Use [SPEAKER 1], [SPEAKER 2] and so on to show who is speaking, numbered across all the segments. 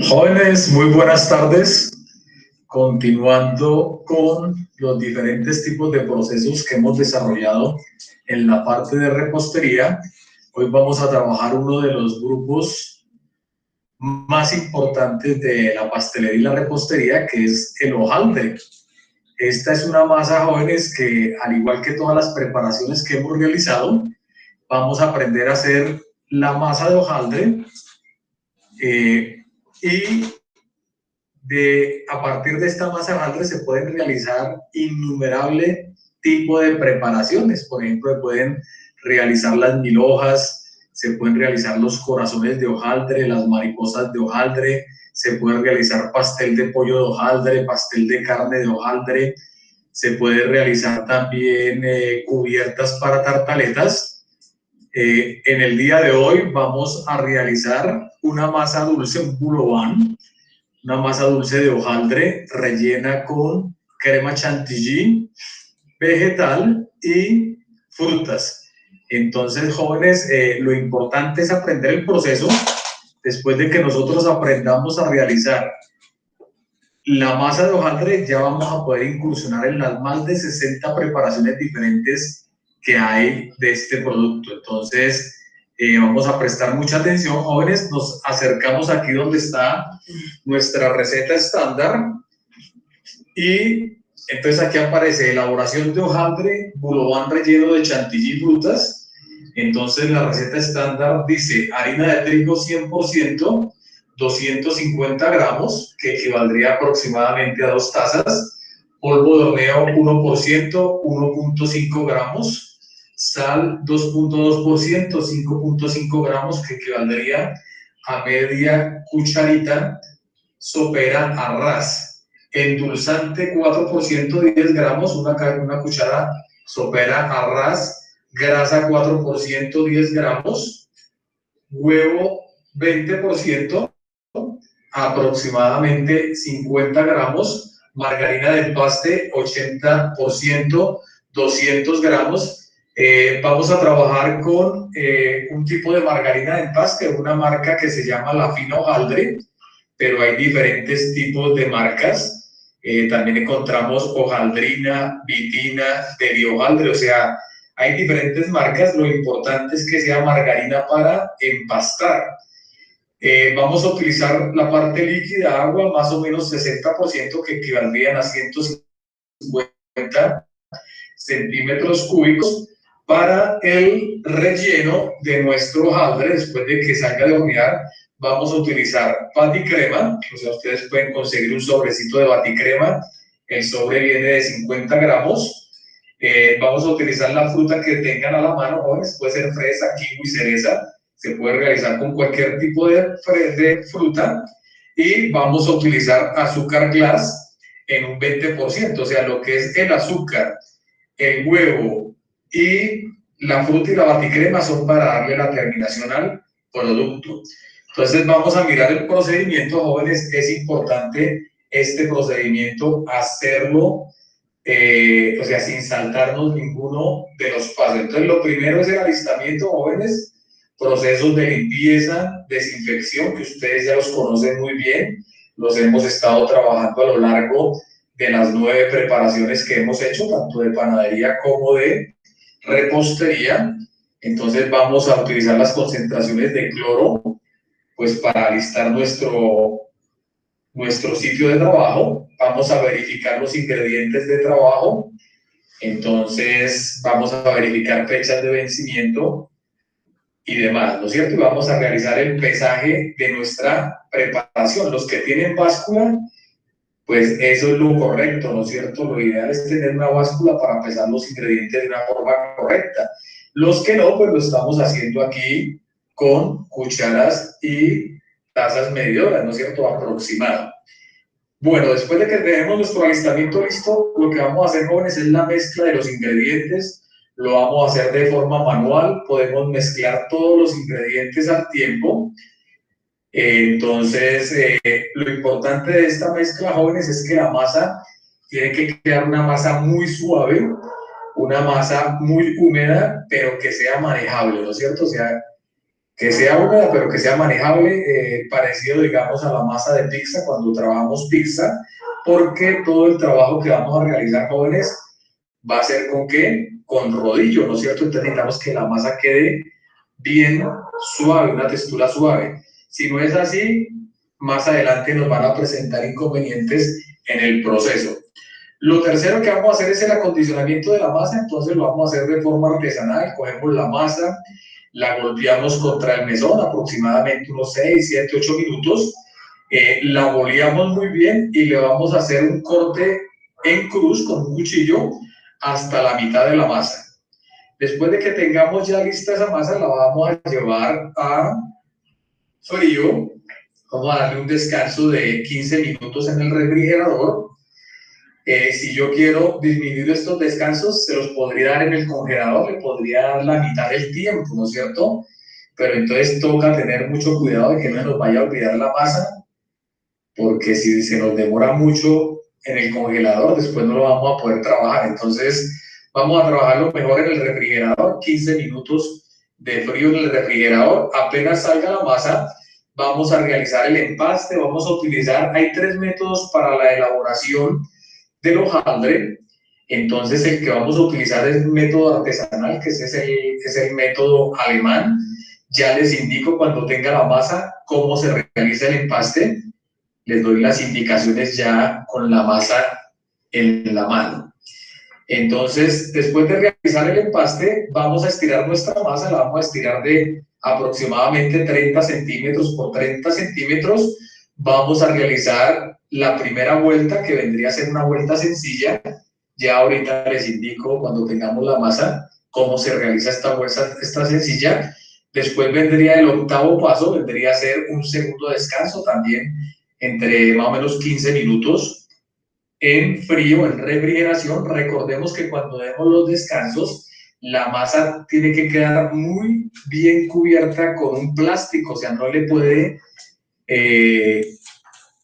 [SPEAKER 1] Jóvenes, muy buenas tardes. Continuando con los diferentes tipos de procesos que hemos desarrollado en la parte de repostería, hoy vamos a trabajar uno de los grupos más importantes de la pastelería y la repostería, que es el hojaldre. Esta es una masa, jóvenes, que al igual que todas las preparaciones que hemos realizado, vamos a aprender a hacer la masa de hojaldre y a partir de esta masa de hojaldre se pueden realizar innumerables tipos de preparaciones. Por ejemplo, se pueden realizar las 1000 hojas, se pueden realizar los corazones de hojaldre, las mariposas de hojaldre, se puede realizar pastel de pollo de hojaldre, pastel de carne de hojaldre, se puede realizar también cubiertas para tartaletas. En el día de hoy vamos a realizar una masa dulce, un boulevard, una masa dulce de hojaldre rellena con crema chantilly, vegetal y frutas. Entonces, jóvenes, lo importante es aprender el proceso. Después de que nosotros aprendamos a realizar la masa de hojaldre, ya vamos a poder incursionar en las más de 60 preparaciones diferentes que hay de este producto. Entonces, vamos a prestar mucha atención, jóvenes. Nos acercamos aquí donde está nuestra receta estándar y entonces aquí aparece elaboración de hojaldre, boulevard relleno de chantilly y frutas. Entonces la receta estándar dice harina de trigo 100%, 250 gramos, que equivaldría aproximadamente a 2 tazas, polvo de horneo 1%, 1.5 gramos, sal 2.2%, 5.5 gramos, que equivaldría a media cucharita sopera a ras, endulzante 4%, 10 gramos, una cuchara sopera a ras, grasa 4%, 10 gramos, huevo 20%, aproximadamente 50 gramos, margarina del paste 80%, 200 gramos. Vamos a trabajar con un tipo de margarina del paste, una marca que se llama La Fina Hojaldre, pero hay diferentes tipos de marcas. También encontramos hojaldrina, vitina, hojaldre, o sea, hay diferentes marcas. Lo importante es que sea margarina para empastar. Vamos a utilizar la parte líquida, agua, más o menos 60%, que equivaldrían a 150 centímetros cúbicos, para el relleno de nuestro hojaldre. Después de que salga de hornear, vamos a utilizar baticrema. O sea, ustedes pueden conseguir un sobrecito de baticrema. El sobre viene de 50 gramos. Vamos a utilizar la fruta que tengan a la mano, jóvenes. Puede ser fresa, kiwi, cereza. Se puede realizar con cualquier tipo de fruta. Y vamos a utilizar azúcar glass en un 20%. O sea, lo que es el azúcar, el huevo y la fruta y la baticrema son para darle la terminación al producto. Entonces vamos a mirar el procedimiento, jóvenes. Es importante este procedimiento hacerlo, o sea, sin saltarnos ninguno de los pasos. Entonces lo primero es el alistamiento, jóvenes, procesos de limpieza, desinfección, que ustedes ya los conocen muy bien, los hemos estado trabajando a lo largo de las 9 preparaciones que hemos hecho, tanto de panadería como de repostería. Entonces vamos a utilizar las concentraciones de cloro, pues para alistar nuestro sitio de trabajo. Vamos a verificar los ingredientes de trabajo. Entonces vamos a verificar fechas de vencimiento y demás, ¿no es cierto? Y vamos a realizar el pesaje de nuestra preparación. Los que tienen báscula, pues eso es lo correcto, ¿no es cierto? Lo ideal es tener una báscula para pesar los ingredientes de una forma correcta. Los que no, pues lo estamos haciendo aquí con cucharas y tazas medidoras, ¿no es cierto? Aproximado. Bueno, después de que tenemos nuestro alistamiento listo, lo que vamos a hacer, jóvenes, es la mezcla de los ingredientes. lo vamos a hacer de forma manual, podemos mezclar todos los ingredientes al tiempo. Entonces, lo importante de esta mezcla, jóvenes, es que la masa tiene que quedar una masa muy suave, una masa muy húmeda, pero que sea manejable, ¿no es cierto? O sea, que sea húmeda, pero que sea manejable, parecido, digamos, a la masa de pizza cuando trabajamos pizza, porque todo el trabajo que vamos a realizar, jóvenes, va a ser con qué? Con rodillo, ¿no es cierto? Entonces necesitamos que la masa quede bien suave, una textura suave. Si no es así, más adelante nos van a presentar inconvenientes en el proceso. Lo tercero que vamos a hacer es el acondicionamiento de la masa, entonces lo vamos a hacer de forma artesanal, cogemos la masa, la golpeamos contra el mesón aproximadamente unos 6, 7, 8 minutos, la boleamos muy bien y le vamos a hacer un corte en cruz con un cuchillo hasta la mitad de la masa. Después de que tengamos ya lista esa masa, la vamos a llevar a frío, vamos a darle un descanso de 15 minutos en el refrigerador. Si yo quiero disminuir estos descansos, se los podría dar en el congelador, le podría dar la mitad del tiempo, ¿no es cierto? Pero entonces toca tener mucho cuidado de que no nos vaya a olvidar la masa, porque si se nos demora mucho en el congelador, después no lo vamos a poder trabajar. Entonces, vamos a trabajarlo mejor en el refrigerador, 15 minutos de frío en el refrigerador. Apenas salga la masa, vamos a realizar el empaste, vamos a utilizar, hay 3 métodos para la elaboración del hojaldre. Entonces, el que vamos a utilizar es el método artesanal, que es el método alemán. Ya les indico cuando tenga la masa cómo se realiza el empaste. Les doy las indicaciones ya con la masa en la mano. Entonces, después de realizar el empaste, vamos a estirar nuestra masa, la vamos a estirar de aproximadamente 30 centímetros por 30 centímetros. Vamos a realizar la primera vuelta, que vendría a ser una vuelta sencilla. Ya ahorita les indico, cuando tengamos la masa, cómo se realiza esta sencilla. Después vendría el octavo paso, vendría a ser un segundo descanso también, entre más o menos 15 minutos en frío, en refrigeración. Recordemos que cuando demos los descansos, la masa tiene que quedar muy bien cubierta con un plástico, o sea, no le puede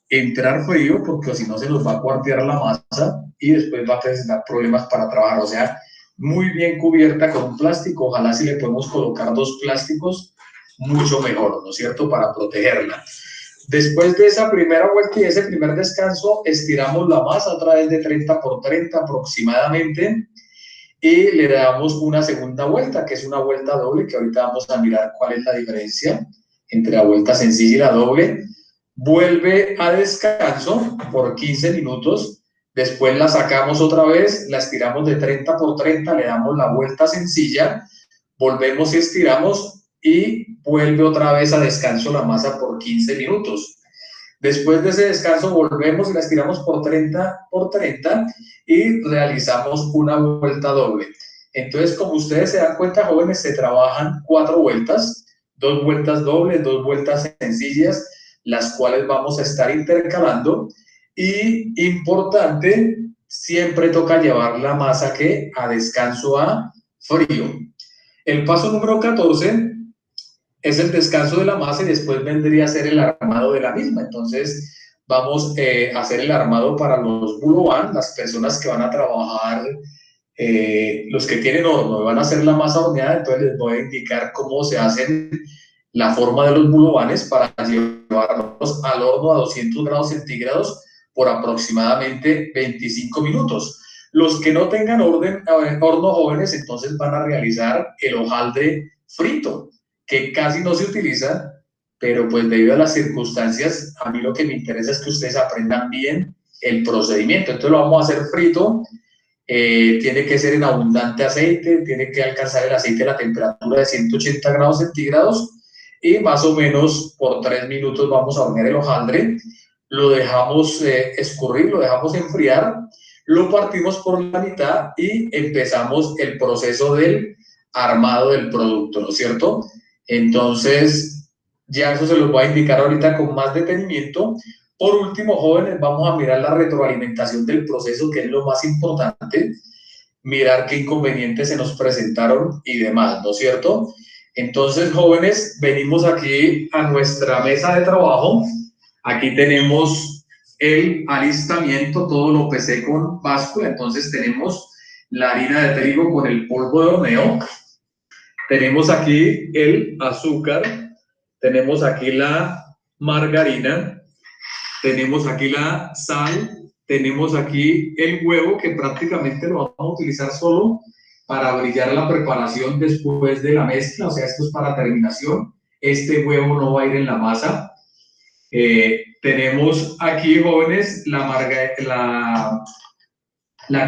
[SPEAKER 1] entrar frío, porque si no se nos va a cuartear la masa y después va a presentar problemas para trabajar. O sea, muy bien cubierta con un plástico. Ojalá si le podemos colocar 2 plásticos, mucho mejor, ¿no es cierto?, para protegerla. Después de esa primera vuelta y ese primer descanso, estiramos la masa otra vez de 30 por 30 aproximadamente y le damos una segunda vuelta, que es una vuelta doble, que ahorita vamos a mirar cuál es la diferencia entre la vuelta sencilla y la doble. Vuelve a descanso por 15 minutos, después la sacamos otra vez, la estiramos de 30 por 30, le damos la vuelta sencilla, volvemos y estiramos y vuelve otra vez a descanso la masa por 15 minutos. Después de ese descanso volvemos y la estiramos por 30 por 30 y realizamos una vuelta doble. Entonces, como ustedes se dan cuenta, jóvenes, se trabajan 4 vueltas, 2 vueltas dobles, 2 vueltas sencillas, las cuales vamos a estar intercalando. Y importante, siempre toca llevar la masa que a descanso a frío. El paso número 14 es el descanso de la masa y después vendría a ser el armado de la misma. Entonces, vamos a hacer el armado para los bulovan, las personas que van a trabajar, los que tienen horno, van a hacer la masa horneada. Entonces, les voy a indicar cómo se hacen la forma de los bulovanes para llevarlos al horno a 200 grados centígrados por aproximadamente 25 minutos. Los que no tengan horno, jóvenes, entonces van a realizar el hojaldre frito, que casi no se utiliza, pero pues debido a las circunstancias, a mí lo que me interesa es que ustedes aprendan bien el procedimiento. Entonces lo vamos a hacer frito, tiene que ser en abundante aceite, tiene que alcanzar el aceite a la temperatura de 180 grados centígrados y más o menos por 3 minutos vamos a hornear el hojaldre, lo dejamos escurrir, lo dejamos enfriar, lo partimos por la mitad y empezamos el proceso del armado del producto, ¿no es cierto? Entonces, ya eso se los voy a indicar ahorita con más detenimiento. Por último, jóvenes, vamos a mirar la retroalimentación del proceso, que es lo más importante. mirar qué inconvenientes se nos presentaron y demás, ¿no es cierto? Entonces, jóvenes, venimos aquí a nuestra mesa de trabajo. Aquí tenemos el alistamiento, todo lo pesé con báscula. Entonces tenemos la harina de trigo con el polvo de horneo. Tenemos aquí el azúcar, tenemos aquí la margarina, tenemos aquí la sal, tenemos aquí el huevo, que prácticamente lo vamos a utilizar solo para brillar la preparación después de la mezcla, o sea, esto es para terminación. Este huevo no va a ir en la masa. Tenemos aquí, jóvenes, la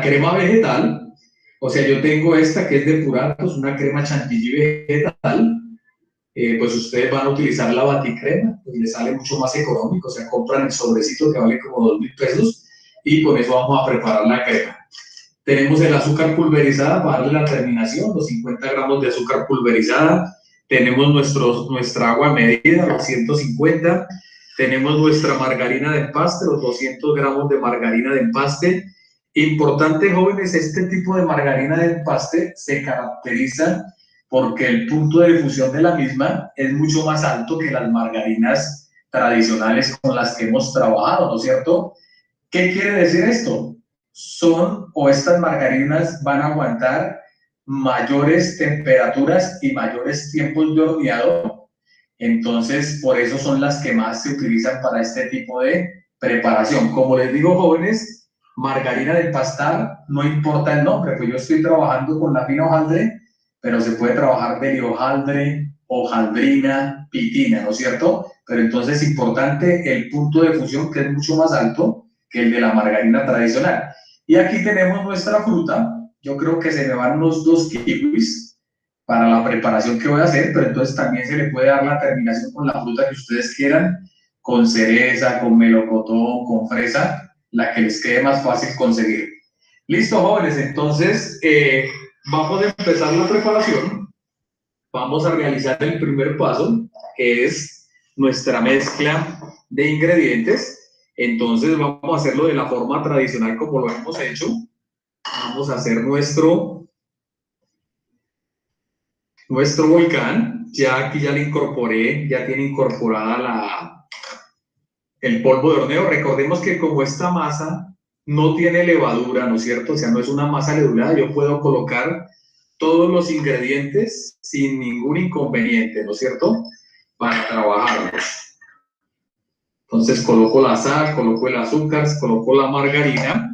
[SPEAKER 1] crema vegetal. O sea, yo tengo esta que es de Puratos, una crema chantilly vegetal. Pues ustedes van a utilizar la baticrema, pues les sale mucho más económico. O sea, compran el sobrecito que vale como 2.000 pesos y con eso vamos a preparar la crema. Tenemos el azúcar pulverizada para darle la terminación, los 50 gramos de azúcar pulverizada. Tenemos nuestra agua medida, los 150. Tenemos nuestra margarina de empaste, los 200 gramos de margarina de empaste. Importante, jóvenes, este tipo de margarina de empaste se caracteriza porque el punto de difusión de la misma es mucho más alto que las margarinas tradicionales con las que hemos trabajado, ¿no es cierto? ¿Qué quiere decir esto? Estas margarinas van a aguantar mayores temperaturas y mayores tiempos de horneado. Entonces, por eso son las que más se utilizan para este tipo de preparación. Como les digo, jóvenes, margarina de empastar, no importa el nombre, pues yo estoy trabajando con la fina hojaldre, pero se puede trabajar de hojaldre, hojaldrina, pitina, ¿no es cierto? Pero entonces es importante el punto de fusión, que es mucho más alto que el de la margarina tradicional. Y aquí tenemos nuestra fruta. Yo creo que se me van unos 2 kiwis para la preparación que voy a hacer, pero entonces también se le puede dar la terminación con la fruta que ustedes quieran, con cereza, con melocotón, con fresa, la que les quede más fácil conseguir. Listo, jóvenes, entonces vamos a empezar la preparación. Vamos a realizar el primer paso, que es nuestra mezcla de ingredientes. Entonces vamos a hacerlo de la forma tradicional como lo hemos hecho. Vamos a hacer nuestro volcán. Ya aquí ya le incorporé, ya tiene incorporada el polvo de horneo. Recordemos que como esta masa no tiene levadura, ¿no es cierto? O sea, no es una masa levadura, yo puedo colocar todos los ingredientes sin ningún inconveniente, ¿no es cierto? Para trabajarlos. Entonces coloco la sal, coloco el azúcar, coloco la margarina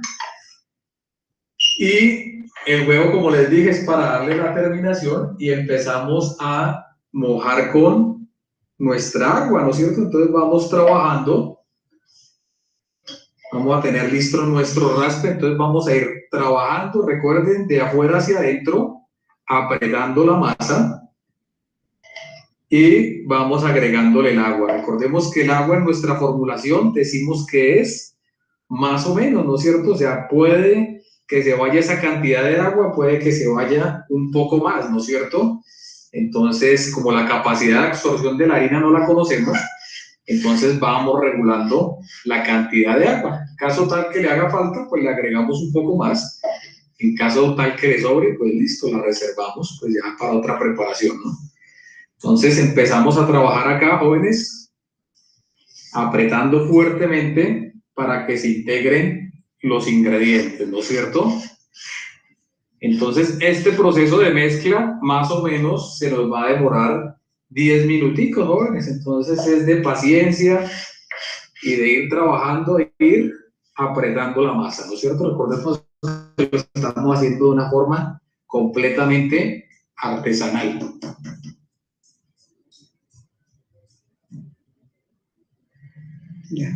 [SPEAKER 1] y el huevo, como les dije, es para darle la terminación y empezamos a mojar con nuestra agua, ¿no es cierto? Entonces vamos trabajando, vamos a tener listo nuestro raspe, entonces vamos a ir trabajando, recuerden, de afuera hacia adentro, apretando la masa y vamos agregándole el agua. Recordemos que el agua en nuestra formulación decimos que es más o menos, ¿no es cierto? O sea, puede que se vaya esa cantidad de agua, puede que se vaya un poco más, ¿no es cierto? Entonces, como la capacidad de absorción de la harina no la conocemos, entonces vamos regulando la cantidad de agua. En caso tal que le haga falta, pues le agregamos un poco más. En caso tal que le sobre, pues listo, la reservamos pues ya para otra preparación, ¿no? Entonces empezamos a trabajar acá, jóvenes, apretando fuertemente para que se integren los ingredientes, ¿no es cierto? Entonces este proceso de mezcla más o menos se nos va a demorar 10 minuticos, jóvenes. Entonces es de paciencia y de ir trabajando, de ir apretando la masa, ¿no es cierto? Recordemos que lo estamos haciendo de una forma completamente artesanal. Yeah.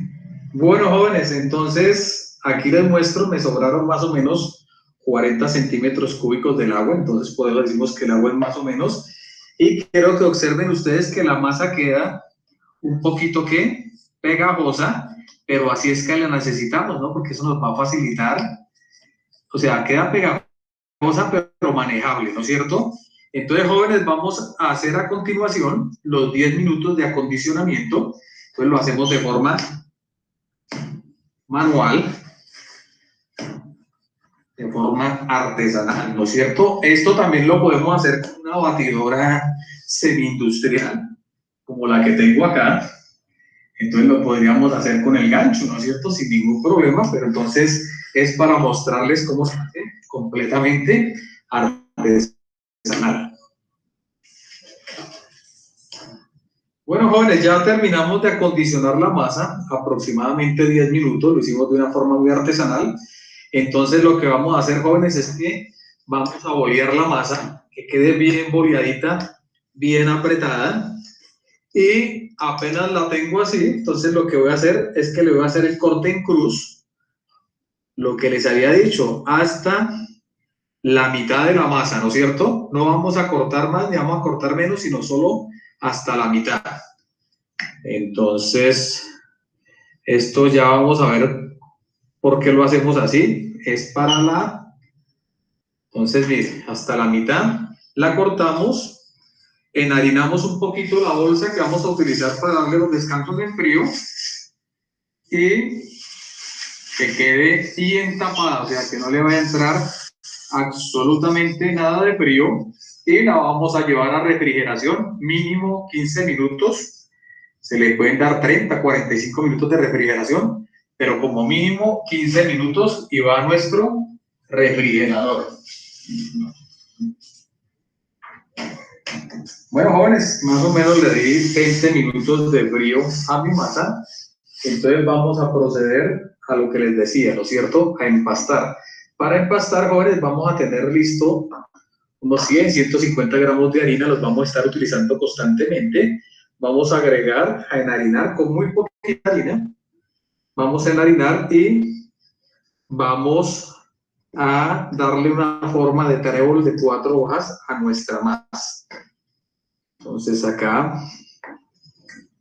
[SPEAKER 1] Bueno, jóvenes, entonces aquí les muestro, me sobraron más o menos 40 centímetros cúbicos del agua, entonces por eso decimos que el agua es más o menos, y quiero que observen ustedes que la masa queda un poquito que pegajosa, pero así es que la necesitamos, ¿no? Porque eso nos va a facilitar, o sea, queda pegajosa pero manejable, ¿no es cierto? Entonces, jóvenes, vamos a hacer a continuación los 10 minutos de acondicionamiento, entonces lo hacemos de forma manual. de forma artesanal, ¿no es cierto? Esto también lo podemos hacer con una batidora semi-industrial, como la que tengo acá. Entonces lo podríamos hacer con el gancho, ¿no es cierto? Sin ningún problema, pero entonces es para mostrarles cómo se hace completamente artesanal. Bueno, jóvenes, ya terminamos de acondicionar la masa, aproximadamente 10 minutos, lo hicimos de una forma muy artesanal. Entonces lo que vamos a hacer, jóvenes, es que vamos a bolear la masa, que quede bien boleadita, bien apretada, y apenas la tengo así, entonces lo que voy a hacer es que le voy a hacer el corte en cruz, lo que les había dicho, hasta la mitad de la masa, ¿no es cierto? No vamos a cortar más ni vamos a cortar menos, sino solo hasta la mitad. Entonces, esto ya vamos a ver por qué lo hacemos así. Es para la... Entonces, miren, hasta la mitad la cortamos, enharinamos un poquito la bolsa que vamos a utilizar para darle los descansos en frío y que quede bien tapada, o sea, que no le vaya a entrar absolutamente nada de frío, y la vamos a llevar a refrigeración mínimo 15 minutos. Se le pueden dar 30, 45 minutos de refrigeración, pero como mínimo 15 minutos y va a nuestro refrigerador. Bueno, jóvenes, más o menos le di 20 minutos de frío a mi masa. Entonces vamos a proceder a lo que les decía, ¿no es cierto? A empastar. Para empastar, jóvenes, vamos a tener listo unos 100, 150 gramos de harina, los vamos a estar utilizando constantemente. Vamos a agregar, a enharinar con muy poquita harina. Vamos a enharinar y vamos a darle una forma de trébol de 4 hojas a nuestra masa. Entonces acá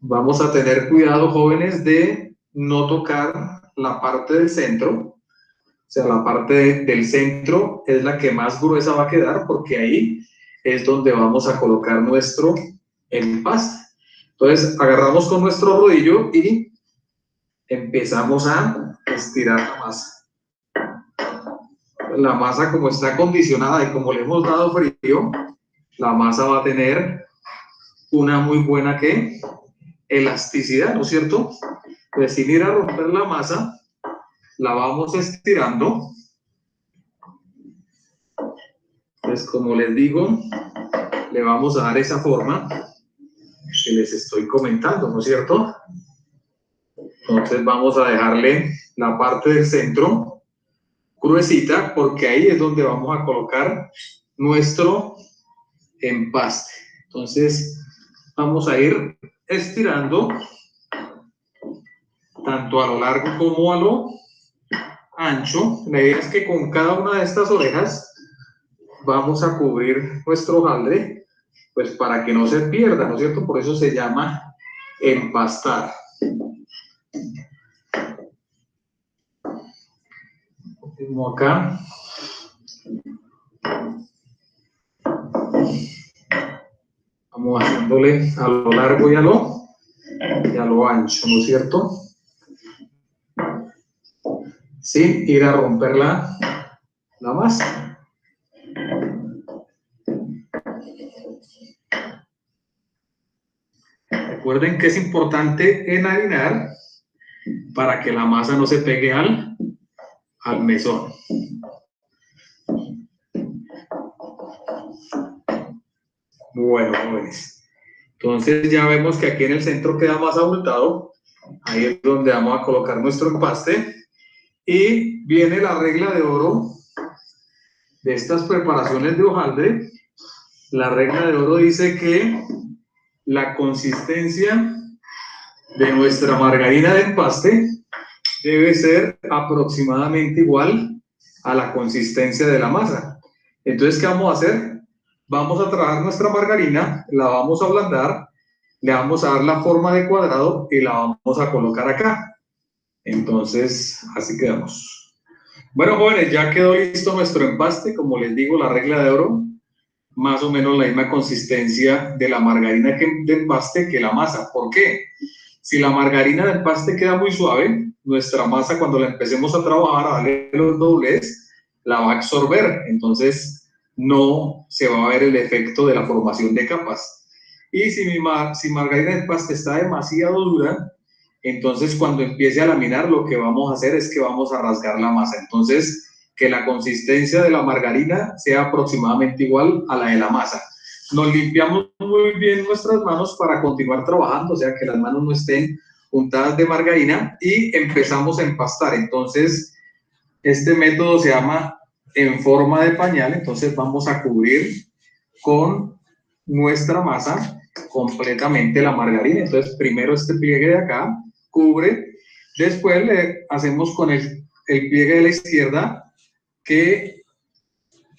[SPEAKER 1] vamos a tener cuidado, jóvenes, de no tocar la parte del centro. O sea, la parte del centro es la que más gruesa va a quedar, porque ahí es donde vamos a colocar nuestro empaste. Entonces, agarramos con nuestro rodillo y empezamos a estirar la masa. La masa, como está acondicionada y como le hemos dado frío, la masa va a tener una muy buena elasticidad, ¿no es cierto? Pues sin ir a romper la masa, la vamos estirando. Pues como les digo, le vamos a dar esa forma que les estoy comentando, ¿no es cierto? Entonces vamos a dejarle la parte del centro gruesita, porque ahí es donde vamos a colocar nuestro empaste. Entonces vamos a ir estirando tanto a lo largo como a lo ancho. La idea es que con cada una de estas orejas vamos a cubrir nuestro hojaldre, pues para que no se pierda, ¿no es cierto? Por eso se llama empastar. Como acá. Vamos haciéndole a lo largo y a lo ancho, ¿no es cierto? Sin ir a romper la masa. Recuerden que es importante enharinar para que la masa no se pegue al mesón. Bueno, jóvenes. Entonces ya vemos que aquí en el centro queda más abultado. Ahí es donde vamos a colocar nuestro empaste. Y viene la regla de oro de estas preparaciones de hojaldre. La regla de oro dice que la consistencia de nuestra margarina de empaste debe ser aproximadamente igual a la consistencia de la masa. Entonces, ¿qué vamos a hacer? Vamos a trabajar nuestra margarina, la vamos a ablandar, le vamos a dar la forma de cuadrado y la vamos a colocar acá. Entonces, así quedamos. Bueno, jóvenes, ya quedó listo nuestro empaste. Como les digo, la regla de oro, más o menos la misma consistencia de la margarina de empaste que la masa. ¿Por qué? Si la margarina de empaste queda muy suave, nuestra masa, cuando la empecemos a trabajar, a darle los doblez, la va a absorber, entonces no se va a ver el efecto de la formación de capas. Y si margarina de empaste está demasiado dura, entonces cuando empiece a laminar lo que vamos a hacer es que vamos a rasgar la masa. Entonces, que la consistencia de la margarina sea aproximadamente igual a la de la masa. Nos limpiamos muy bien nuestras manos para continuar trabajando, o sea que las manos no estén untadas de margarina, y empezamos a empastar. Entonces, este método se llama en forma de pañal. Entonces vamos a cubrir con nuestra masa completamente la margarina. Entonces primero este pliegue de acá cubre, después le hacemos con el pliegue de la izquierda que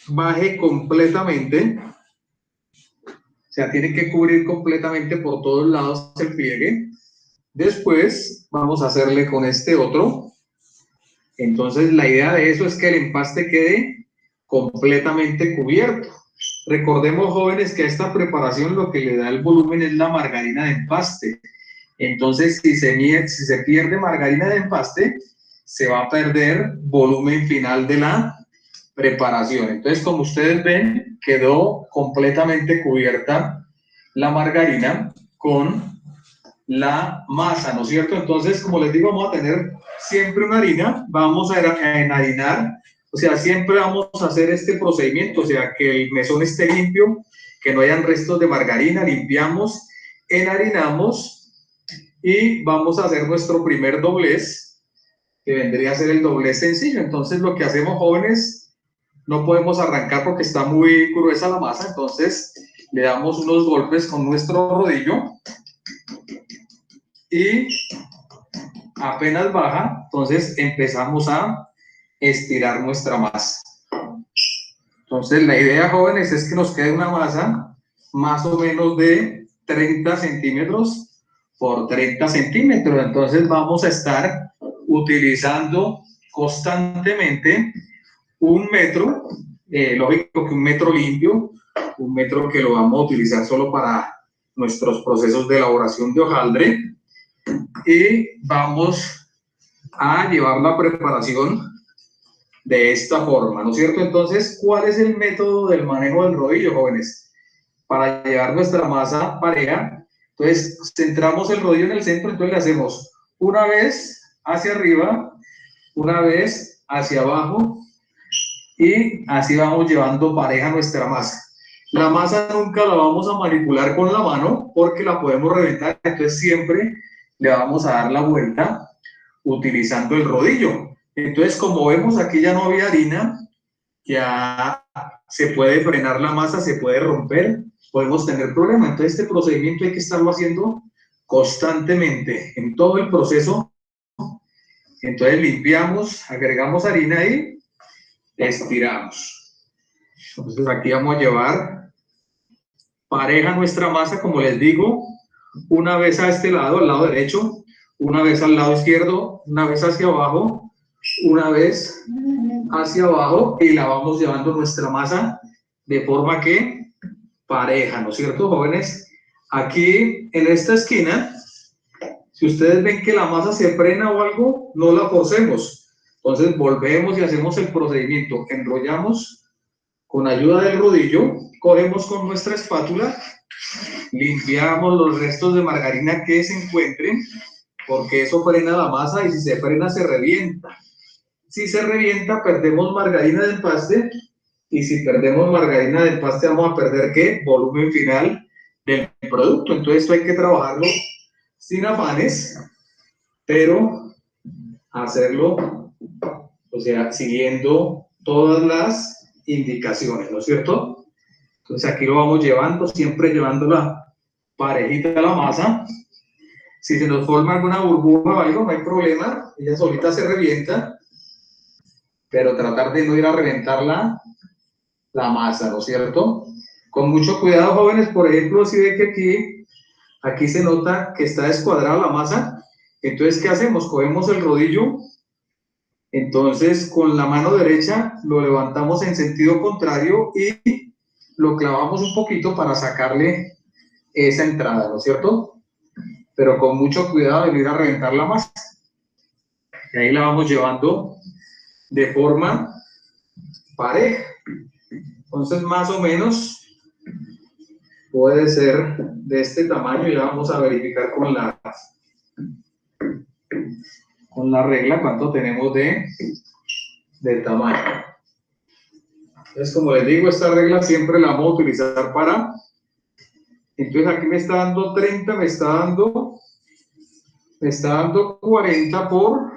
[SPEAKER 1] baje completamente, o sea, tiene que cubrir completamente por todos lados el pliegue. Después vamos a hacerle con este otro. Entonces la idea de eso es que el empaste quede completamente cubierto. Recordemos, jóvenes, que a esta preparación lo que le da el volumen es la margarina de empaste. Entonces, si se pierde margarina de empaste, se va a perder volumen final de la preparación. Entonces, como ustedes ven, quedó completamente cubierta la margarina con la masa, ¿no es cierto? Entonces, como les digo, vamos a tener siempre una harina, vamos a enharinar, o sea, siempre vamos a hacer este procedimiento, o sea, que el mesón esté limpio, que no hayan restos de margarina, limpiamos, enharinamos y vamos a hacer nuestro primer doblez, que vendría a ser el doblez sencillo. Entonces, lo que hacemos, jóvenes, no podemos arrancar porque está muy gruesa la masa, entonces le damos unos golpes con nuestro rodillo y apenas baja, entonces empezamos a estirar nuestra masa. Entonces la idea, jóvenes, es que nos quede una masa más o menos de 30 centímetros por 30 centímetros. Entonces vamos a estar utilizando constantemente un metro, lógico que un metro limpio, un metro que lo vamos a utilizar solo para nuestros procesos de elaboración de hojaldre, y vamos a llevar la preparación de esta forma, ¿no es cierto? Entonces, ¿cuál es el método del manejo del rodillo, jóvenes? Para llevar nuestra masa pareja, entonces centramos el rodillo en el centro, entonces le hacemos una vez hacia arriba, una vez hacia abajo, y así vamos llevando pareja nuestra masa. La masa nunca la vamos a manipular con la mano porque la podemos reventar, entonces siempre le vamos a dar la vuelta utilizando el rodillo. Entonces, como vemos, aquí ya no había harina, ya se puede frenar la masa, se puede romper, podemos tener problemas. Entonces, este procedimiento hay que estarlo haciendo constantemente en todo el proceso. Entonces, limpiamos, agregamos harina y estiramos. Entonces, aquí vamos a llevar pareja nuestra masa, como les digo, una vez a este lado, al lado derecho, una vez al lado izquierdo, una vez hacia abajo, una vez hacia abajo, y la vamos llevando nuestra masa de forma que pareja, ¿no es cierto, jóvenes? Aquí en esta esquina, si ustedes ven que la masa se frena o algo, no la forcemos. Entonces volvemos y hacemos el procedimiento. Enrollamos con ayuda del rodillo, cogemos con nuestra espátula, limpiamos los restos de margarina que se encuentren, porque eso frena la masa, y si se frena se revienta. Si se revienta, perdemos margarina de empaste, y si perdemos margarina de empaste vamos a perder, ¿qué? Volumen final del producto. Entonces esto hay que trabajarlo sin afanes, pero hacerlo, o sea, siguiendo todas las indicaciones, ¿no es cierto? Entonces aquí lo vamos llevando, siempre llevándola parejita a la masa. Si se nos forma alguna burbuja o algo, no hay problema, ella solita se revienta, pero tratar de no ir a reventar la masa, ¿no es cierto? Con mucho cuidado, jóvenes. Por ejemplo, si ve que aquí se nota que está descuadrada la masa, entonces, ¿qué hacemos? Cogemos el rodillo, entonces con la mano derecha lo levantamos en sentido contrario y lo clavamos un poquito para sacarle esa entrada, ¿no es cierto? Pero con mucho cuidado de no ir a reventar la masa. Y ahí la vamos llevando de forma
[SPEAKER 2] pareja. Entonces, más o menos puede ser de este tamaño. Ya vamos a verificar con la regla cuánto tenemos de tamaño. Entonces, como les digo, esta regla siempre la vamos a utilizar para... Entonces, aquí me está dando 30, me está dando 40 por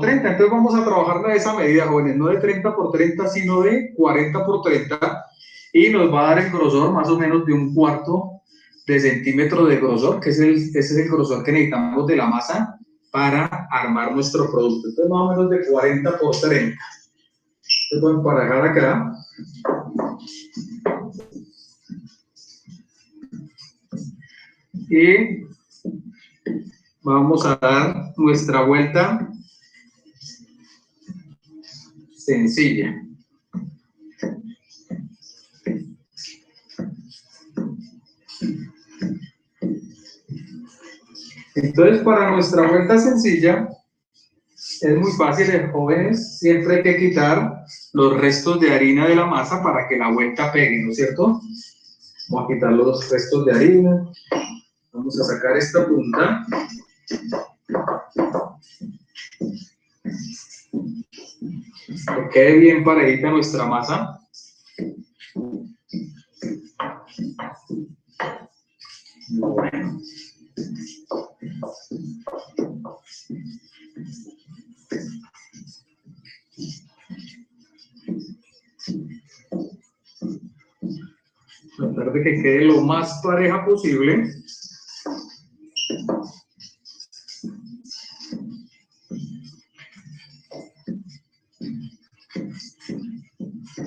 [SPEAKER 2] 30. Entonces, vamos a trabajar de esa medida, jóvenes, no de 30 por 30, sino de 40 por 30. Y nos va a dar el grosor más o menos de 1/4 de centímetro de grosor, que ese es el grosor que necesitamos de la masa para armar nuestro producto. Entonces, más o menos de 40 por 30. Entonces, voy a emparejar acá. Y vamos a dar nuestra vuelta sencilla. Entonces, para nuestra vuelta sencilla, es muy fácil, jóvenes. Siempre hay que quitar los restos de harina de la masa para que la vuelta pegue, ¿no es cierto? Vamos a quitar los restos de harina. Vamos a sacar esta punta. Que quede bien parejita nuestra masa. Bueno. Tratar de que quede lo más pareja posible.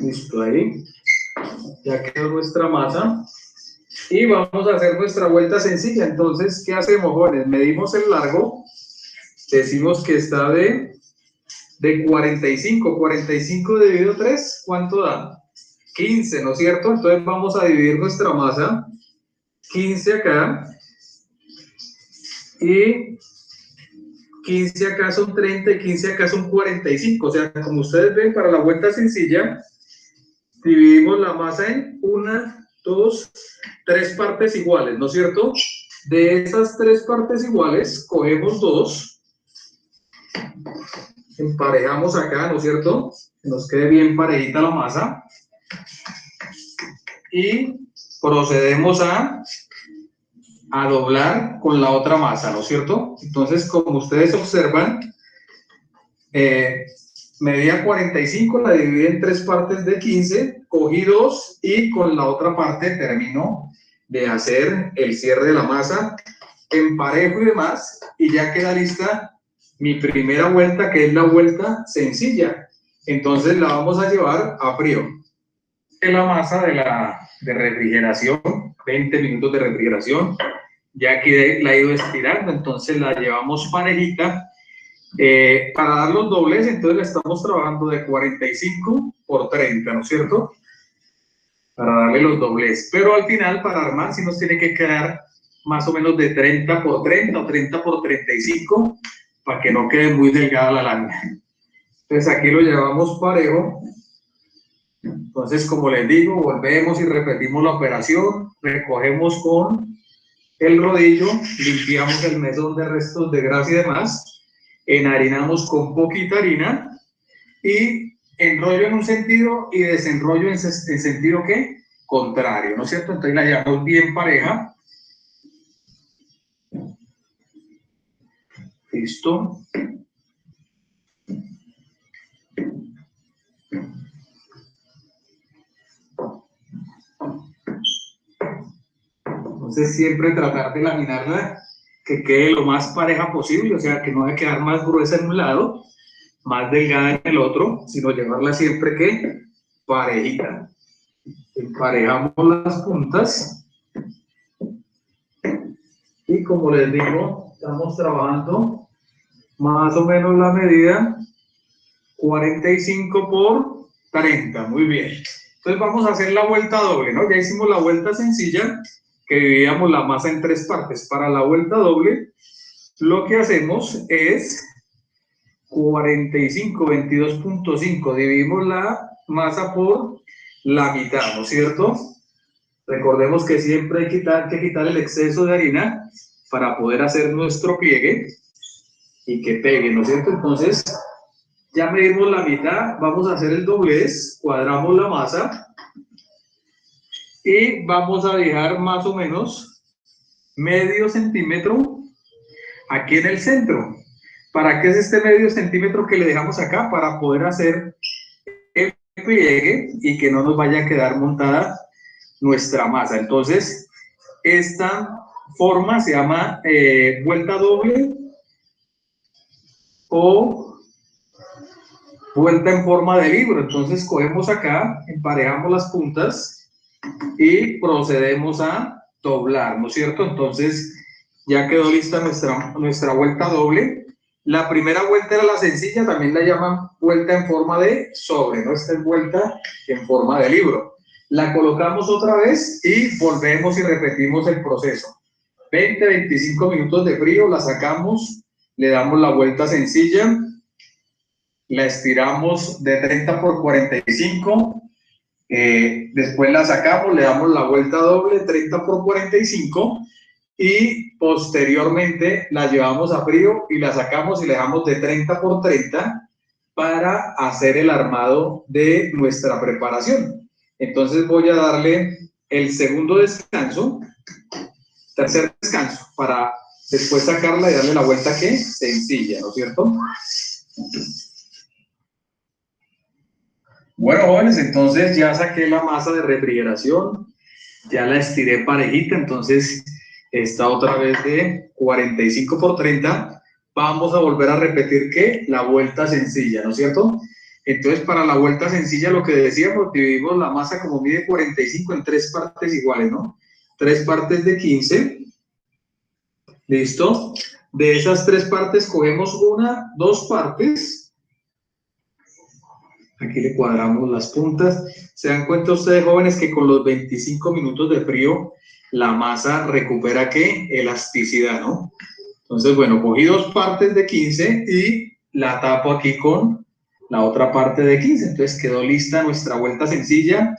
[SPEAKER 2] Listo, ahí. Ya quedó nuestra masa. Y vamos a hacer nuestra vuelta sencilla. Entonces, ¿qué hacemos, jóvenes? Medimos el largo. Decimos que está de 45. 45 dividido 3, ¿cuánto da? 15, ¿no es cierto? Entonces vamos a dividir nuestra masa. 15 acá. Y 15 acá son 30 y 15 acá son 45. O sea, como ustedes ven, para la vuelta sencilla, dividimos la masa en 1, 2, 3 partes iguales, ¿no es cierto? De esas 3 partes iguales, cogemos 2, emparejamos acá, ¿no es cierto? Que nos quede bien parejita la masa. Y procedemos a doblar con la otra masa, ¿no es cierto? Entonces, como ustedes observan, medida 45, la dividí en 3 partes de 15, cogí 2 y con la otra parte termino de hacer el cierre de la masa, emparejo y demás, y ya queda lista mi primera vuelta, que es la vuelta sencilla. Entonces la vamos a llevar a frío. La masa de refrigeración, 20 minutos de refrigeración, ya que la he ido estirando, entonces la llevamos parejita. Para dar los dobles, entonces la estamos trabajando de 45 por 30, ¿no es cierto? Para darle los dobles, pero al final para armar sí nos tiene que quedar más o menos de 30 por 30 o 30 por 35 para que no quede muy delgada la lámina. Entonces aquí lo llevamos parejo. Entonces, como les digo, volvemos y repetimos la operación, recogemos con el rodillo, limpiamos el mesón de restos de grasa y demás, enharinamos con poquita harina y enrollo en un sentido y desenrollo en sentido ¿qué? Contrario, ¿no es cierto? Entonces la llevamos bien pareja. Listo. Entonces siempre tratar de laminarla que quede lo más pareja posible, o sea, que no debe quedar más gruesa en un lado, más delgada en el otro, sino llevarla siempre que parejita. Emparejamos las puntas y como les digo, estamos trabajando más o menos la medida 45 por 30, muy bien. Entonces vamos a hacer la vuelta doble, ¿no? Ya hicimos la vuelta sencilla, que dividíamos la masa en 3 partes. Para la vuelta doble, lo que hacemos es 45, 22.5. Dividimos la masa por la mitad, ¿no es cierto? Recordemos que siempre hay que quitar el exceso de harina para poder hacer nuestro pliegue y que pegue, ¿no es cierto? Entonces, ya medimos la mitad, vamos a hacer el doblez, cuadramos la masa y vamos a dejar más o menos medio centímetro aquí en el centro. ¿Para qué es este medio centímetro que le dejamos acá? Para poder hacer el pliegue y que no nos vaya a quedar montada nuestra masa. Entonces, esta forma se llama vuelta doble o vuelta en forma de libro. Entonces, cogemos acá, emparejamos las puntas y procedemos a doblar, ¿no es cierto? Entonces, ya quedó lista nuestra vuelta doble. La primera vuelta era la sencilla, también la llaman vuelta en forma de sobre, ¿no? Esta es vuelta en forma de libro. La colocamos otra vez y volvemos y repetimos el proceso. 20, 25 minutos de frío, la sacamos, le damos la vuelta sencilla, la estiramos de 30 por 45, después la sacamos, le damos la vuelta doble, 30 por 45, y posteriormente la llevamos a frío y la sacamos y le dejamos de 30 por 30 para hacer el armado de nuestra preparación. Entonces voy a darle el segundo descanso, tercer descanso, para después sacarla y darle la vuelta que sencilla, ¿no es cierto? Bueno, jóvenes, entonces ya saqué la masa de refrigeración, ya la estiré parejita, entonces está otra vez de 45 por 30. Vamos a volver a repetir que la vuelta sencilla, ¿no es cierto? Entonces, para la vuelta sencilla, lo que decíamos, dividimos la masa como mide 45 en tres partes iguales, ¿no? Tres partes de 15. ¿Listo? De esas tres partes, cogemos dos partes. Aquí le cuadramos las puntas. ¿Se dan cuenta ustedes, jóvenes, que con los 25 minutos de frío, la masa recupera, ¿qué? Elasticidad, ¿no? Entonces, bueno, cogí dos partes de 15 y la tapo aquí con la otra parte de 15. Entonces, quedó lista nuestra vuelta sencilla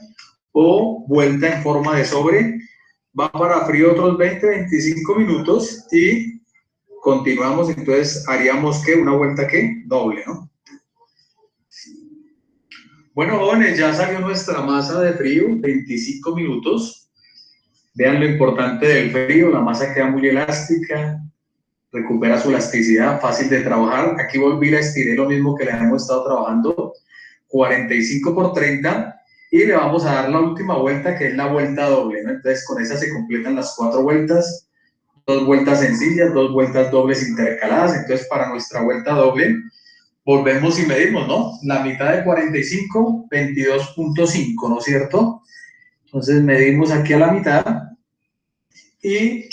[SPEAKER 2] o vuelta en forma de sobre. Va para frío otros 20, 25 minutos y continuamos. Entonces, haríamos, ¿qué? Una vuelta, ¿qué? Doble, ¿no? Bueno, jóvenes, ya salió nuestra masa de frío, 25 minutos. Vean lo importante del frío, la masa queda muy elástica, recupera su elasticidad, fácil de trabajar. Aquí volví, la estiré lo mismo que le hemos estado trabajando, 45 por 30, y le vamos a dar la última vuelta, que es la vuelta doble, ¿no? Entonces, con esa se completan las 4 vueltas, 2 vueltas sencillas, 2 vueltas dobles intercaladas. Entonces, para nuestra vuelta doble, volvemos y medimos, ¿no? La mitad de 45, 22.5, ¿no es cierto? Entonces medimos aquí a la mitad y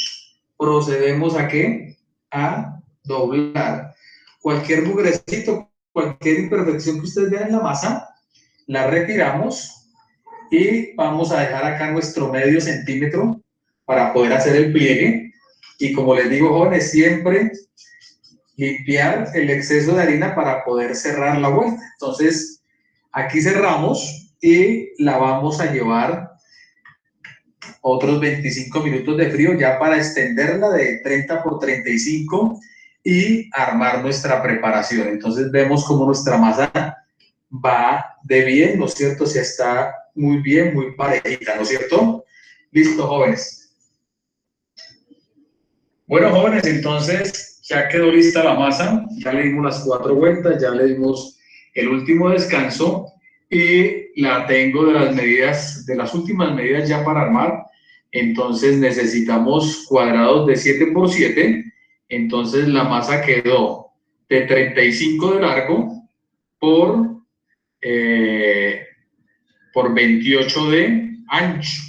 [SPEAKER 2] procedemos a ¿qué? A doblar. Cualquier mugrecito, cualquier imperfección que ustedes vean en la masa, la retiramos y vamos a dejar acá nuestro medio centímetro para poder hacer el pliegue. Y como les digo, jóvenes, siempre limpiar el exceso de harina para poder cerrar la vuelta. Entonces, aquí cerramos y la vamos a llevar otros 25 minutos de frío ya para extenderla de 30 por 35 y armar nuestra preparación. Entonces, vemos cómo nuestra masa va de bien, ¿no es cierto? Si está muy bien, muy parejita, ¿no es cierto? Listo, jóvenes. Bueno, jóvenes, entonces ya quedó lista la masa, ya le dimos las 4 vueltas, ya le dimos el último descanso y la tengo de las medidas, de las últimas medidas ya para armar. Entonces necesitamos cuadrados de 7 por 7, entonces la masa quedó de 35 de largo por 28 de ancho.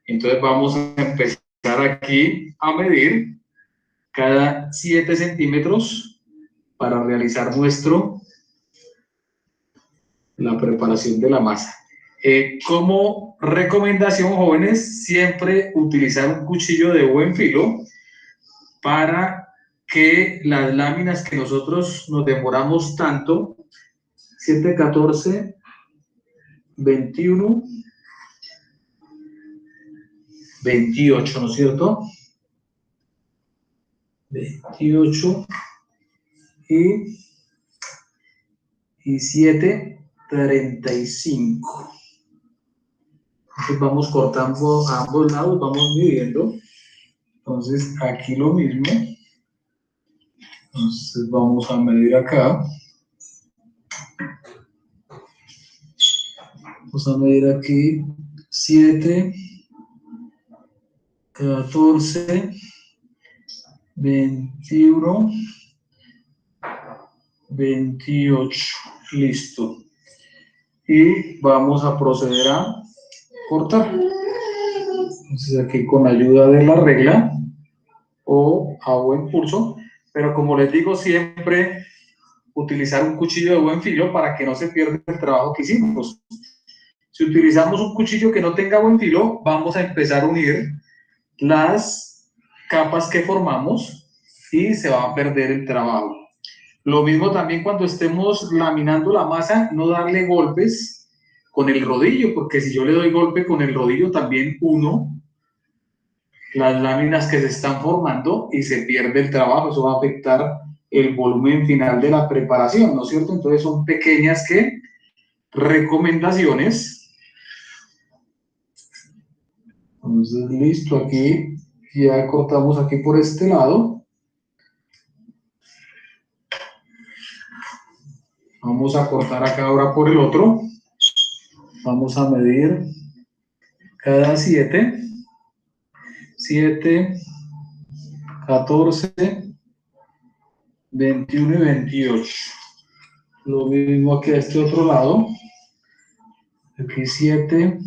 [SPEAKER 2] Entonces vamos a empezar aquí a medir cada 7 centímetros para realizar la preparación de la masa. Como recomendación, jóvenes, siempre utilizar un cuchillo de buen filo para
[SPEAKER 1] que las láminas que nosotros nos demoramos tanto, 7, 14, 21, 28, ¿no es cierto? 28 y 7, 35. Entonces vamos cortando a ambos lados, vamos midiendo. Entonces aquí lo mismo. Entonces vamos a medir acá. Vamos a medir aquí 7, 14, 21, 28. Listo. Y vamos a proceder a cortar. Entonces aquí con ayuda de la regla o a buen pulso, pero como les digo siempre, utilizar un cuchillo de buen filo para que no se pierda el trabajo que hicimos. Si utilizamos un cuchillo que no tenga buen filo, vamos a empezar a unir las capas que formamos y se va a perder el trabajo. Lo mismo también cuando estemos laminando la masa, no darle golpes con el rodillo, porque si yo le doy golpe con el rodillo también uno las láminas que se están formando y se pierde el trabajo. Eso va a afectar el volumen final de la preparación, ¿no es cierto? Entonces son pequeñas recomendaciones. Entonces listo, aquí ya cortamos aquí por este lado. Vamos a cortar acá ahora por el otro. Vamos a medir cada 7, 14, 21 y 28. Lo mismo aquí a este otro lado. Aquí 7,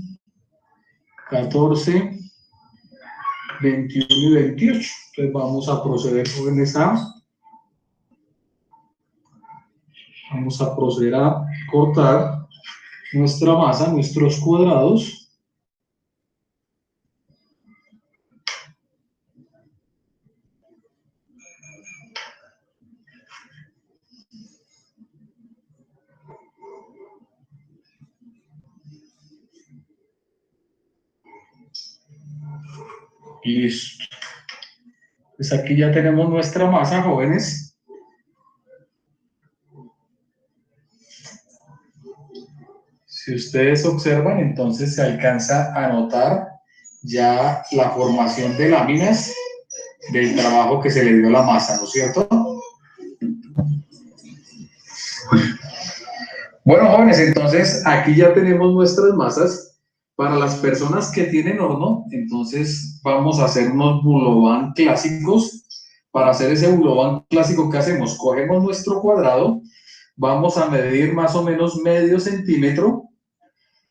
[SPEAKER 1] 14, 21 y 28. Entonces vamos a proceder con esa. Vamos a proceder a cortar nuestra masa, nuestros cuadrados. Listo. Pues aquí ya tenemos nuestra masa, jóvenes. Si ustedes observan, entonces se alcanza a notar ya la formación de láminas del trabajo que se le dio a la masa, ¿no es cierto? Bueno, jóvenes, entonces aquí ya tenemos nuestras masas. Para las personas que tienen horno, entonces vamos a hacer unos bulovan clásicos. Para hacer ese bulovan clásico, ¿qué hacemos? Cogemos nuestro cuadrado, vamos a medir más o menos medio centímetro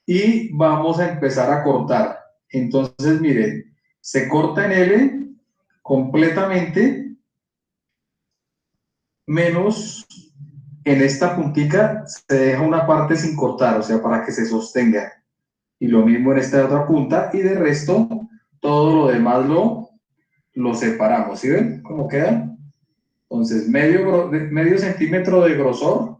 [SPEAKER 1] y vamos a empezar a cortar. Entonces, miren, se corta en L completamente, menos en esta puntica se deja una parte sin cortar, o sea, para que se sostenga. Y lo mismo en esta otra punta, y de resto, todo lo demás lo separamos. ¿Sí ven cómo queda? Entonces, medio centímetro de grosor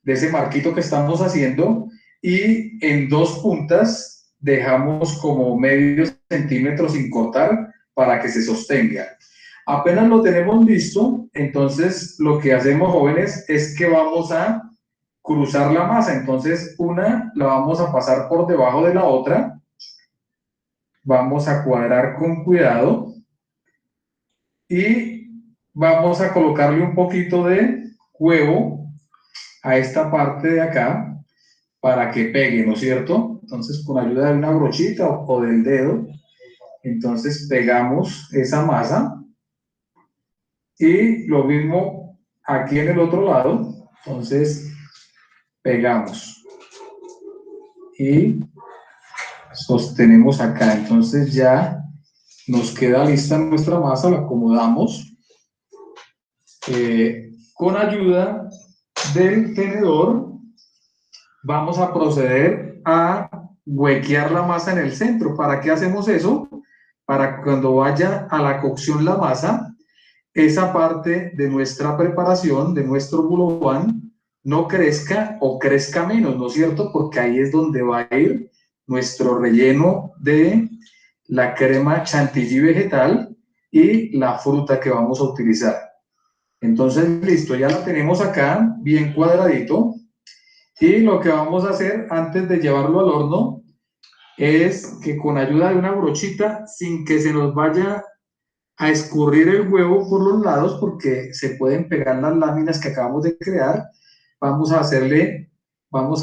[SPEAKER 1] de ese marquito que estamos haciendo, y en dos puntas dejamos como medio centímetro sin cortar para que se sostenga. Apenas lo tenemos listo, entonces lo que hacemos, jóvenes, es que vamos a cruzar la masa. Entonces una la vamos a pasar por debajo de la otra, vamos a cuadrar con cuidado y vamos a colocarle un poquito de huevo a esta parte de acá para que pegue, ¿no es cierto? Entonces con ayuda de una brochita o del dedo, entonces pegamos esa masa y lo mismo aquí en el otro lado. Entonces pegamos y sostenemos acá. Entonces ya nos queda lista nuestra masa, la acomodamos con ayuda del tenedor. Vamos a proceder a huequear la masa en el centro. ¿Para qué hacemos eso? Para que cuando vaya a la cocción la masa,
[SPEAKER 2] esa parte de nuestra preparación, de nuestro bulobán, no crezca o crezca menos, ¿no es cierto? Porque ahí es donde va a ir nuestro relleno de la crema chantilly vegetal y la fruta que vamos a utilizar. Entonces, listo, ya la tenemos acá, bien cuadradito. Y lo que vamos a hacer antes de llevarlo al horno es que con ayuda de una brochita, sin que se nos vaya a escurrir el huevo por los lados, porque se pueden pegar las láminas que acabamos de crear, vamos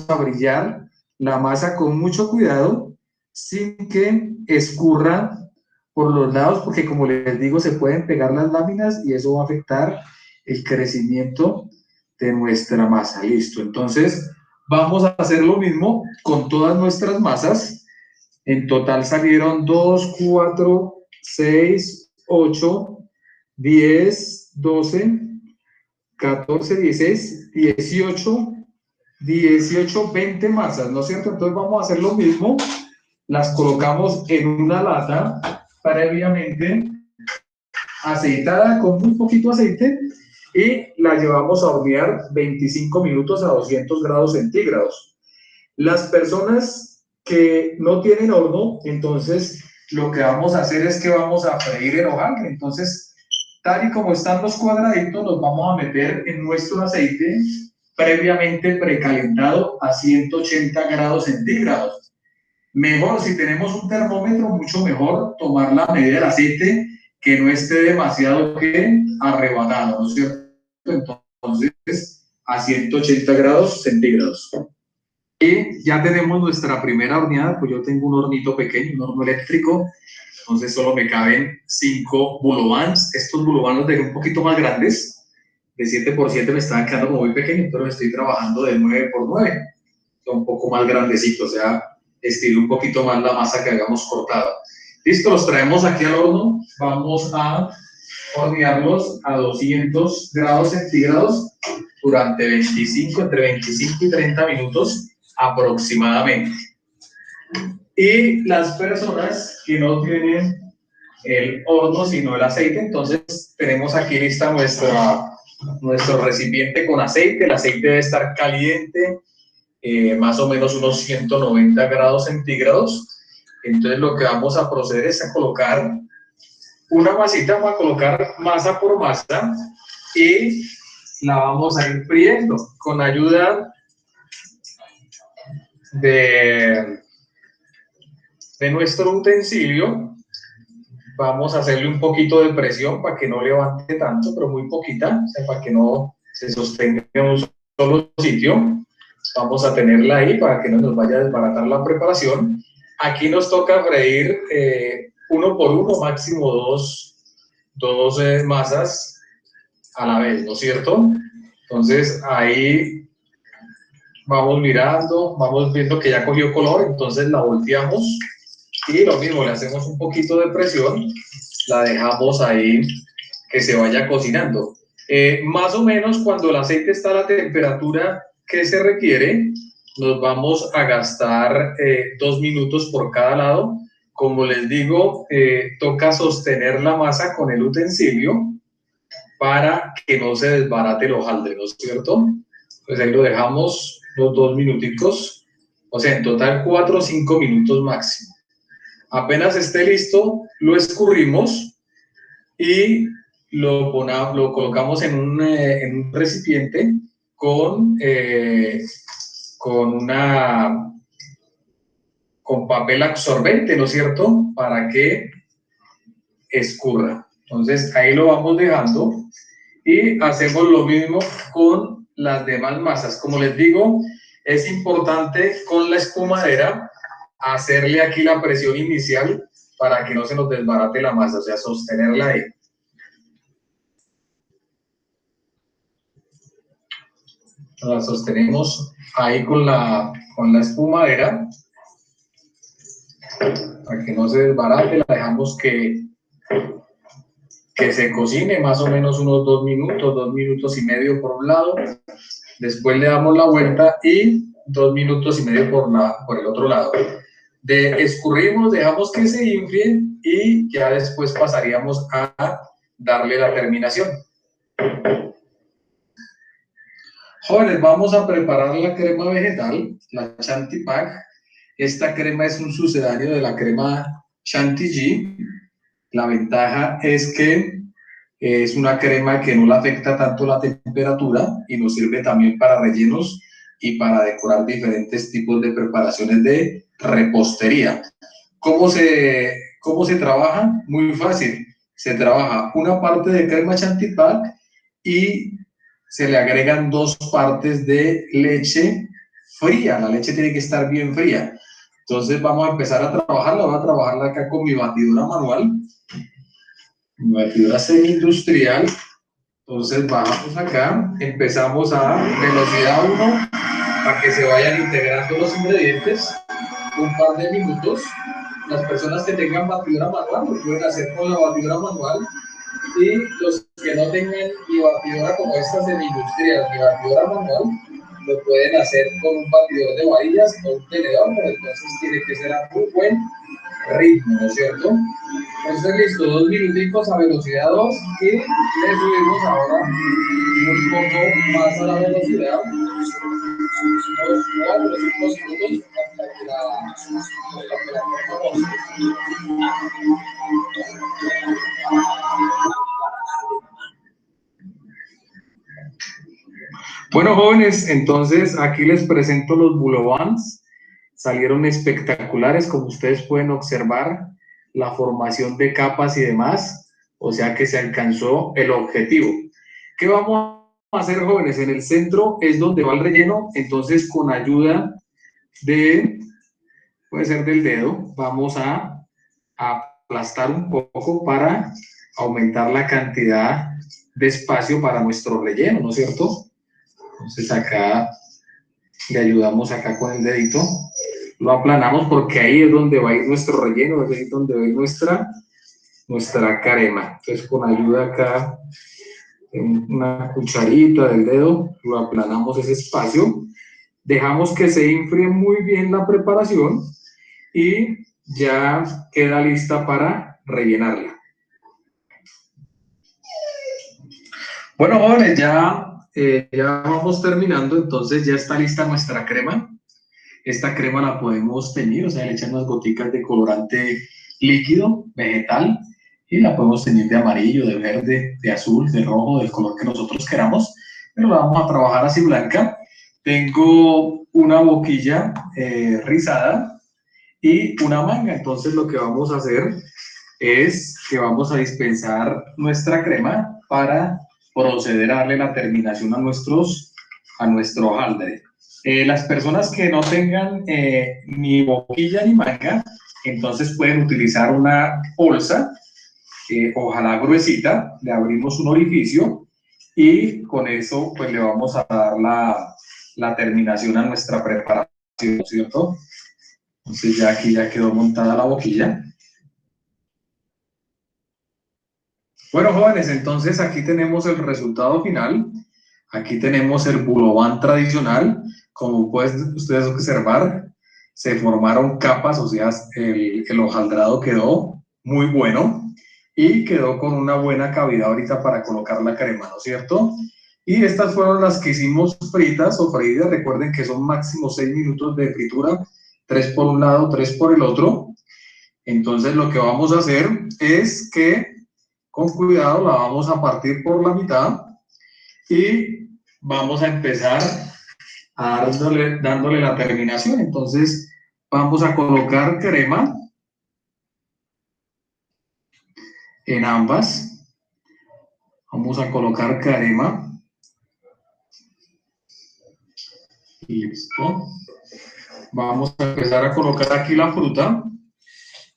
[SPEAKER 2] a brillar la masa con mucho cuidado, sin que escurra por los lados, porque como les digo, se pueden pegar las láminas y eso va a afectar el crecimiento de nuestra masa. Listo, entonces vamos a hacer lo mismo con todas nuestras masas. En total salieron 2, 4, 6, 8, 10, 12, 14, 16, 18, 18, 20 masas, ¿no es cierto? Entonces vamos a hacer lo mismo, las colocamos en una lata previamente aceitada con muy poquito aceite y la llevamos a hornear 25 minutos a 200 grados centígrados. Las personas que no tienen horno, entonces lo que vamos a hacer es que vamos a freír en hojaldre. Entonces, tal y como están los cuadraditos, los vamos a meter en nuestro aceite previamente precalentado a 180 grados centígrados. Mejor, si tenemos un termómetro, mucho mejor tomar la medida del aceite que no esté demasiado arrebatado, ¿no es cierto? Entonces, a 180 grados centígrados. Y ya tenemos nuestra primera horneada, pues yo tengo un hornito pequeño, un horno eléctrico, entonces solo me caben 5 bulobans. Estos bulobans los dejé un poquito más grandes, de 7x7 me estaban quedando como muy pequeños, pero estoy trabajando de 9x9, son un poco más grandecitos, o sea, estiro un poquito más la masa que habíamos cortado. Listo, los traemos aquí al horno, vamos a hornearlos a 200 grados centígrados durante entre 25 y 30 minutos aproximadamente. Y las personas que no tienen el horno sino el aceite, entonces tenemos aquí lista nuestro recipiente con aceite. El aceite debe estar caliente, más o menos unos 190 grados centígrados. Entonces lo que vamos a proceder es a colocar una masita, vamos a colocar masa por masa y la vamos a ir friendo con ayuda de nuestro utensilio. Vamos a hacerle un poquito de presión para que no levante tanto, pero muy poquita, o sea, para que no se sostenga en un solo sitio. Vamos a tenerla ahí para que no nos vaya a desbaratar la preparación. Aquí nos toca freír uno por uno, máximo dos masas a la vez, ¿no es cierto? Entonces ahí vamos mirando, vamos viendo que ya cogió color, entonces la volteamos y lo mismo, le hacemos un poquito de presión, la dejamos ahí que se vaya cocinando. Más o menos cuando el aceite está a la temperatura que se requiere, nos vamos a gastar 2 minutos por cada lado. Como les digo, toca sostener la masa con el utensilio para que no se desbarate el hojaldre, ¿no es cierto? Pues ahí lo dejamos los 2 minuticos, o sea, en total 4 o 5 minutos máximo. Apenas esté listo, lo escurrimos y lo colocamos en un recipiente con papel absorbente, ¿no es cierto? Para que escurra. Entonces ahí lo vamos dejando y hacemos lo mismo con las demás masas. Como les digo, es importante con la espumadera hacerle aquí la presión inicial para que no se nos desbarate la masa, o sea, sostenerla ahí. La sostenemos ahí con la espumadera para que no se desbarate, la dejamos que se cocine más o menos unos 2 minutos y medio por un lado, después le damos la vuelta y 2 minutos y medio por el otro lado. Escurrimos, dejamos que se inflen y ya después pasaríamos a
[SPEAKER 1] darle la terminación. Jóvenes, vamos a preparar la crema vegetal, la Chantipac. Esta crema es un sucedáneo de la crema Chantilly. La ventaja es que es una crema que no le afecta tanto la temperatura y nos sirve también para rellenos y para decorar diferentes tipos de preparaciones de repostería. ¿Cómo se trabaja? Muy fácil. Se trabaja una parte de crema Chantipac y se le agregan 2 partes de leche fría. La leche tiene que estar bien fría. Entonces vamos a empezar a trabajarla. Voy a trabajarla acá con mi batidora manual, mi batidora semi-industrial. Entonces bajamos acá, empezamos a velocidad 1 para que se vayan integrando los ingredientes. Un par de minutos. Las personas que tengan batidora manual lo pueden hacer con la batidora manual, y los que no tengan ni batidora como esta semi-industrial ni batidora manual lo pueden hacer con un batidor de varillas o un tenedor, pero entonces tiene que ser a muy buen ritmo, ¿no es cierto? Entonces listo, 2 minuticos a velocidad 2 y le subimos ahora un poco más a la velocidad, unos 4 o 5 minutos hasta que la cosa. Bueno, jóvenes, entonces aquí les presento los bulobans. Salieron espectaculares, como ustedes pueden observar, la formación de capas y demás, o sea que se alcanzó el objetivo. ¿Qué vamos a hacer, jóvenes? En el centro es donde va el relleno, entonces con ayuda de, puede ser del dedo, vamos a aplastar un poco para aumentar la cantidad de espacio para nuestro relleno, ¿no es cierto? Entonces acá le ayudamos acá con el dedito, lo aplanamos porque ahí es donde va a ir nuestro relleno, ahí es donde va a ir nuestra crema. Entonces con ayuda acá, en una cucharita del dedo, lo aplanamos ese espacio, dejamos que se enfríe muy bien la preparación y ya queda lista para rellenarla. Bueno, jóvenes, ya vamos terminando, entonces ya está lista nuestra crema. Esta crema la podemos teñir, o sea, le echan unas goticas de colorante líquido, vegetal, y la podemos teñir de amarillo, de verde, de azul, de rojo, del color que nosotros queramos, pero la vamos a trabajar así blanca. Tengo una boquilla rizada y una manga, entonces lo que vamos a hacer es que vamos a dispensar nuestra crema para proceder a darle la terminación a nuestro hojaldre. Las personas que no tengan ni boquilla ni manga, entonces pueden utilizar una bolsa, ojalá gruesita, le abrimos un orificio y con eso pues le vamos a dar la terminación a nuestra preparación, ¿cierto? Entonces ya aquí ya quedó montada la boquilla. Bueno, jóvenes, entonces aquí tenemos el resultado final. Aquí tenemos el bulobán tradicional. Como pueden ustedes observar, se formaron capas, o sea, el hojaldrado quedó muy bueno y quedó con una buena cavidad ahorita para colocar la crema, ¿no es cierto? Y estas fueron las que hicimos fritas o freídas. Recuerden que son máximo 6 minutos de fritura, 3 por un lado, 3 por el otro. Entonces lo que vamos a hacer es que con cuidado la vamos a partir por la mitad y vamos a empezar dándole la terminación. Entonces vamos a colocar crema en ambas. Vamos a colocar crema. Listo. Vamos a empezar a colocar aquí la fruta.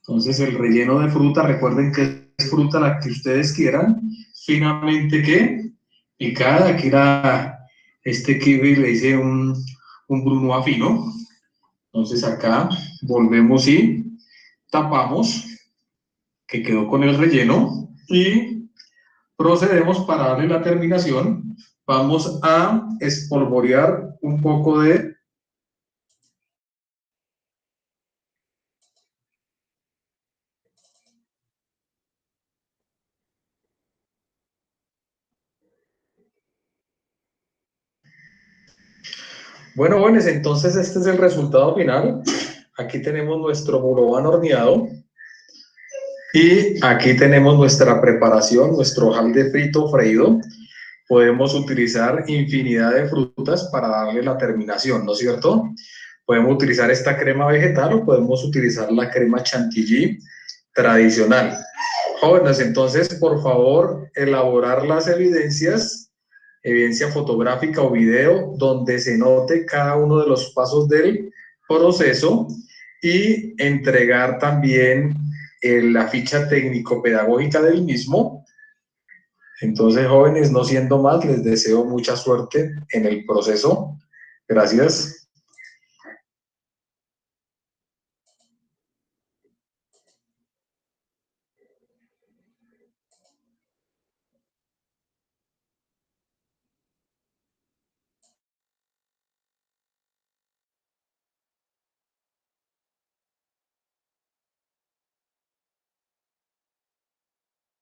[SPEAKER 1] Entonces el relleno de fruta, recuerden que es fruta la que ustedes quieran. Finamente que picada, aquí este kiwi le hice un brunoise fino. Entonces acá volvemos y tapamos, que quedó con el relleno, y procedemos para darle la terminación. Vamos a espolvorear un poco de Bueno, jóvenes, entonces este es el resultado final. Aquí tenemos nuestro bulobán horneado. Y aquí tenemos nuestra preparación, nuestro hojaldre frito freído. Podemos utilizar infinidad de frutas para darle la terminación, ¿no es cierto? Podemos utilizar esta crema vegetal o podemos utilizar la crema chantilly tradicional. Jóvenes, entonces, por favor, elaborar las evidencias, evidencia fotográfica o video, donde se note cada uno de los pasos del proceso y entregar también la ficha técnico-pedagógica del mismo. Entonces, jóvenes, no siendo más, les deseo mucha suerte en el proceso. Gracias.